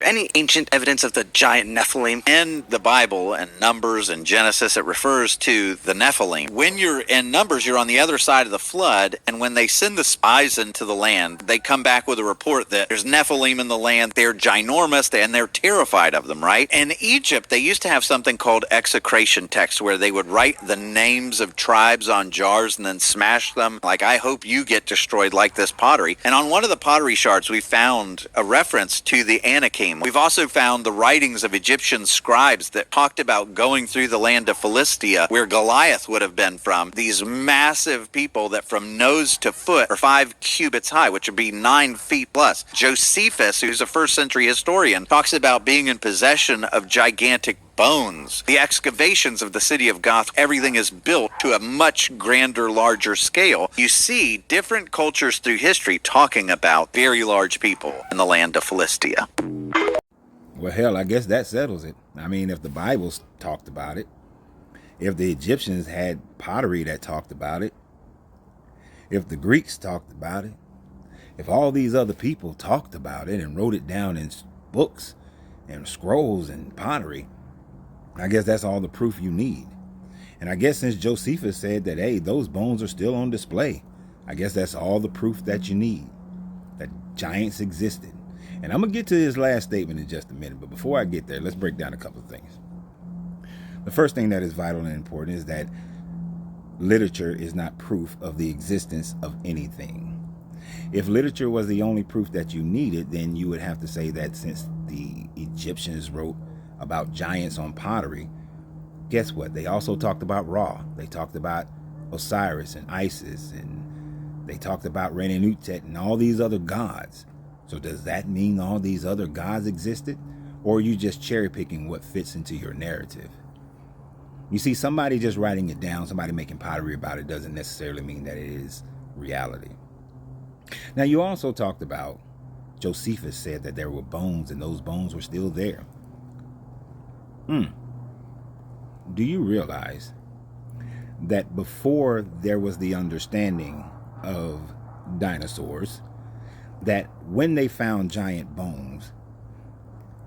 any ancient evidence of the giant Nephilim? In the Bible and Numbers and Genesis, it refers to the Nephilim. When you're in Numbers, you're on the other side of the flood, and when they send the spies into the land, they come back with a report that there's Nephilim in the land. They're ginormous, and they're terrified of them, right? In Egypt, they used to have something called execration text, where they would write the names of tribes on jars and then smash them. Like, I hope you get destroyed like this pottery. And on one of the pottery shards, we found a reference to the Anakim. We've also found the writings of Egyptian scribes that talked about going through the land of Philistia, where Goliath would have been from. These massive people that from nose to foot are 5 cubits high, which would be 9 feet plus. Josephus, who's a first century historian, talks about being in possession of gigantic bones. The excavations of the city of Goth, everything is built to a much grander, larger scale. You see different cultures through history talking about very large people in the land of Philistia. Well, hell, I guess that settles it. I mean, if the Bible talked about it, if the Egyptians had pottery that talked about it, if the Greeks talked about it, if all these other people talked about it and wrote it down in books and scrolls and pottery, I guess that's all the proof you need. And I guess since Josephus said that, hey, those bones are still on display, I guess that's all the proof that you need, that giants existed. And I'm going to get to his last statement in just a minute, but before I get there, let's break down a couple of things. The first thing that is vital and important is that literature is not proof of the existence of anything. If literature was the only proof that you needed, then you would have to say that since the Egyptians wrote about giants on pottery, guess what? They also talked about Ra. They talked about Osiris and Isis, and they talked about Renenutet and all these other gods. So does that mean all these other gods existed? Or are you just cherry picking what fits into your narrative? You see, somebody just writing it down, somebody making pottery about it, doesn't necessarily mean that it is reality. Now, you also talked about Josephus said that there were bones and those bones were still there. Do you realize that before there was the understanding of dinosaurs, that when they found giant bones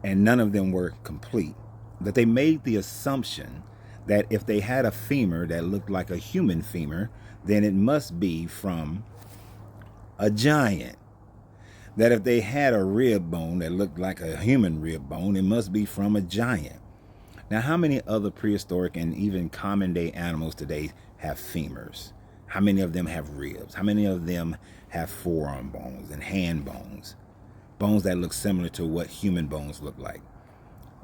and none of them were complete, that they made the assumption that if they had a femur that looked like a human femur, then it must be from a giant. That if they had a rib bone that looked like a human rib bone, it must be from a giant. Now, how many other prehistoric and even common day animals today have femurs? How many of them have ribs? How many of them have forearm bones and hand bones? Bones that look similar to what human bones look like.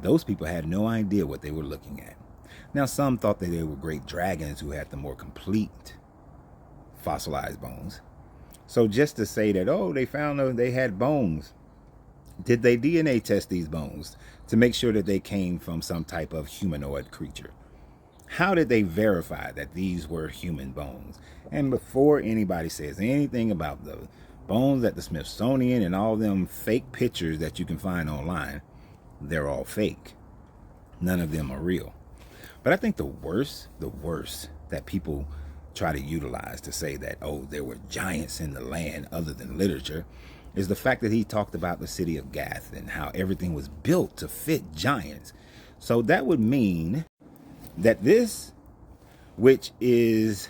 Those people had no idea what they were looking at. Now, some thought that they were great dragons who had the more complete fossilized bones. So just to say that, oh, they found they had bones. Did they DNA test these bones to make sure that they came from some type of humanoid creature? How did they verify that these were human bones? And before anybody says anything about the bones at the Smithsonian and all them fake pictures that you can find online, they're all fake. None of them are real. But I think the worst that people try to utilize to say that, oh, there were giants in the land other than literature, is the fact that he talked about the city of Gath and how everything was built to fit giants. So that would mean that this, which is,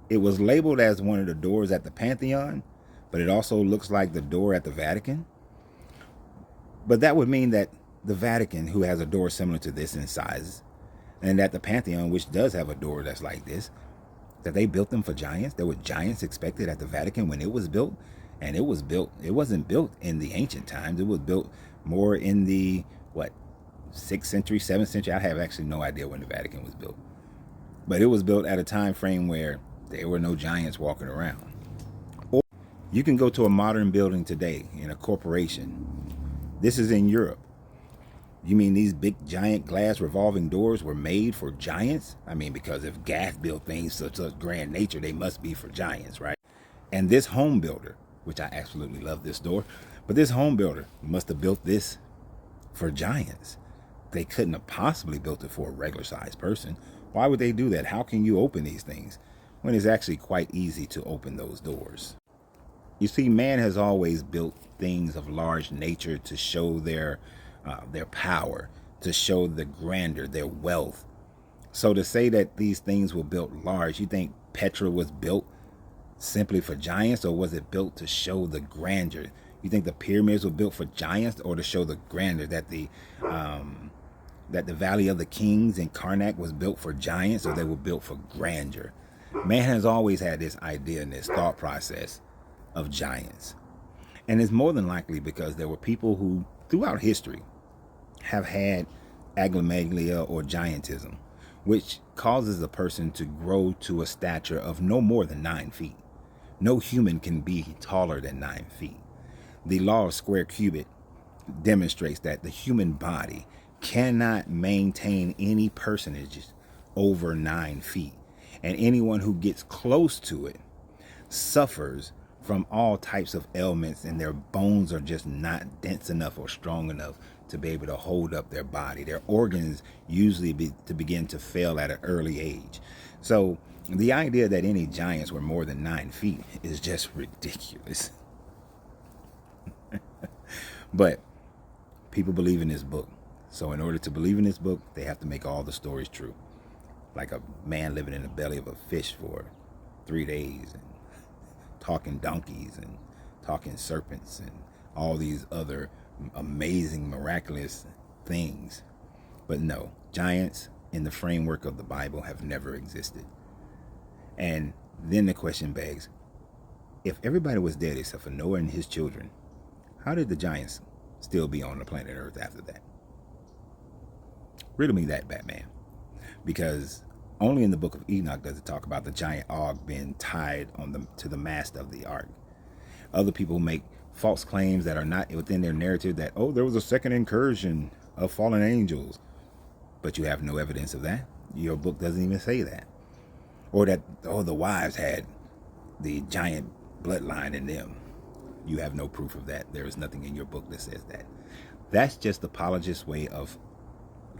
it was labeled as one of the doors at the Pantheon, but it also looks like the door at the Vatican. But that would mean that the Vatican, who has a door similar to this in size, and that the Pantheon, which does have a door that's like this, that they built them for giants. There were giants expected at the Vatican when it was built. And it wasn't built in the ancient times. It was built more in the, 6th century, 7th century. I have actually no idea when the Vatican was built. But it was built at a time frame where there were no giants walking around. Or you can go to a modern building today in a corporation. This is in Europe. You mean these big giant glass revolving doors were made for giants? I mean, because if Gath built things of such grand nature, they must be for giants, right? And this home builder, which I absolutely love this door, but this home builder must have built this for giants. They couldn't have possibly built it for a regular sized person. Why would they do that? How can you open these things when it's actually quite easy to open those doors? You see, man has always built things of large nature to show their power, to show the grandeur, their wealth. So to say that these things were built large, you think Petra was built simply for giants, or was it built to show the grandeur? You think the pyramids were built for giants or to show the grandeur, that the Valley of the Kings in Karnak was built for giants, or they were built for grandeur? Man has always had this idea and this thought process of giants. And it's more than likely because there were people who, throughout history, have had aglamegalia or giantism, which causes a person to grow to a stature of no more than 9 feet. No human can be taller than 9 feet. The law of square cubit demonstrates that the human body cannot maintain any percentages over 9 feet. And anyone who gets close to it suffers from all types of ailments, and their bones are just not dense enough or strong enough to be able to hold up their body. Their organs usually begin to fail at an early age. So the idea that any giants were more than 9 feet is just ridiculous. But people believe in this book. So in order to believe in this book, they have to make all the stories true. Like a man living in the belly of a fish for 3 days, and talking donkeys and talking serpents and all these other amazing, miraculous things. But no, giants in the framework of the Bible have never existed. And then the question begs, if everybody was dead except for Noah and his children, how did the giants still be on the planet Earth after that? Riddle me that, Batman. Because only in the book of Enoch does it talk about the giant Og being tied to the mast of the ark. Other people make false claims that are not within their narrative, that, oh, there was a second incursion of fallen angels. But you have no evidence of that. Your book doesn't even say that. Or that, oh, the wives had the giant bloodline in them. You have no proof of that. There is nothing in your book that says that. That's just apologists' way of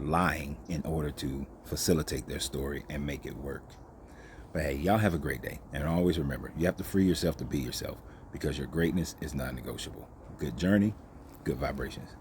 lying in order to facilitate their story and make it work. But hey, y'all have a great day. And always remember, you have to free yourself to be yourself, because your greatness is non-negotiable. Good journey, good vibrations.